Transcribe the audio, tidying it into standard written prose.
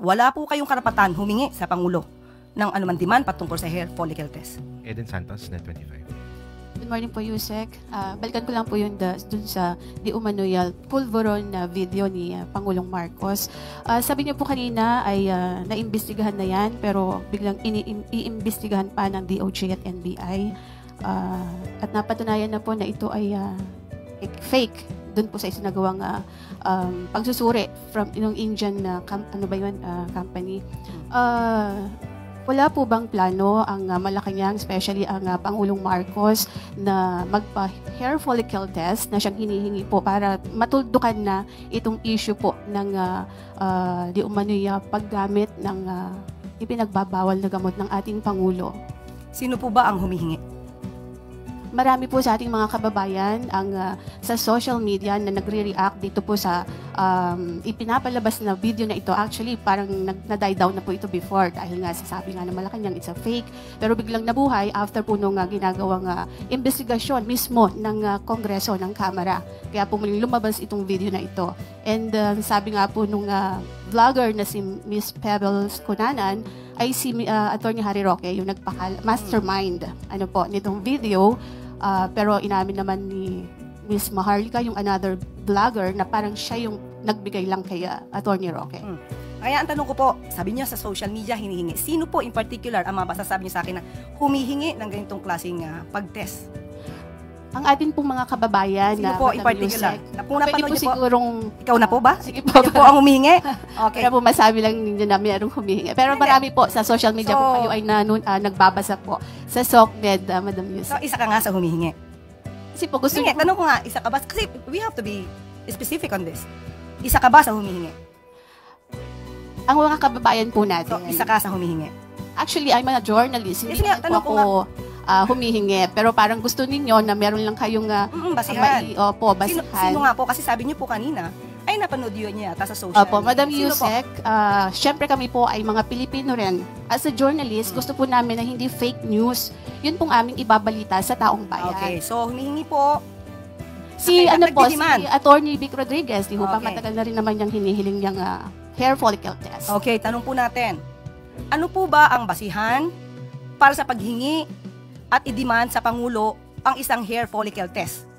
wala po kayong karapatan humingi sa Pangulo ng anuman demand patungkol sa hair follicle test. Eden Santos, Net 25. Good morning po, Yusek. Balikan ko lang po yun dun sa di umano'y pulveron na video ni Pangulong Marcos. Sabi niyo po kanina ay naimbestigahan na yan, pero biglang iimbestigahan pa ng DOJ at NBI. At napatunayan na po na ito ay fake dun po sa isinagawang pagsusuri from yung Indian company. Wala po bang plano ang Malacanang, especially ang Pangulong Marcos, na magpa-hair follicle test na siyang hinihingi po para matuldukan na itong issue po ng di umano'y paggamit ng ipinagbabawal na gamot ng ating Pangulo? Sino po ba ang humihingi? Marami po sa ating mga kababayan ang sa social media na nagre-react dito po sa ipinapalabas na video na ito. Actually, parang na-die down na po ito before dahil nga sasabi nga na Malacanang it's a fake. Pero biglang nabuhay after po nung ginagawang investigasyon mismo ng Kongreso, ng Kamara. Kaya po muling lumabas itong video na ito. And sabi nga po nung vlogger na si Miss Pebbles Cunanan ay si Attorney Harry Roque, yung mastermind nitong video. Pero inamin naman ni Miss Maharlika, yung another vlogger, na parang siya yung nagbigay lang kay Attorney Roque. Kaya ang tanong ko po, sabi niya sa social media hinihingi. Sino po in particular ang mapasasabi niyo sa akin na humihingi ng ganitong klaseng pag-test? Ang atin pong mga kababayan Sino po in particular? Pwede po sigurong... Ikaw na po ba? Sige po. Ikaw po ang humihingi? Okay. Kaya po masabi lang ninyo na mayroong humihingi. Pero marami po sa social media po kayo ay nagbabasa po sa SOCMED, Madam Yusek. So, isa ka nga sa humihingi. Kasi po gusto niyo... Tanong ko nga, isa ka ba? Kasi we have to be specific on this. Isa ka ba sa humihingi? Ang mga kababayan po natin. So, isa ka sa humihingi? Actually, I'm a journalist. Hindi po ako humihingi. Pero parang gusto ninyo na meron lang kayong basihan. Basihan. Sino nga po? Kasi sabi niyo po kanina, ay napanood yun niya yata sa social. Opo, Madam Yusek, syempre kami po ay mga Pilipino rin. As a journalist, gusto po namin na hindi fake news. Yun pong aming ibabalita sa taong bayan. Okay, so humihingi po si Attorney Vic Rodriguez, di ba matagal na rin naman yung hinihiling niyang hair follicle test. Okay, tanong po natin. Ano po ba ang basihan para sa paghingi at i-demand sa Pangulo ang isang hair follicle test?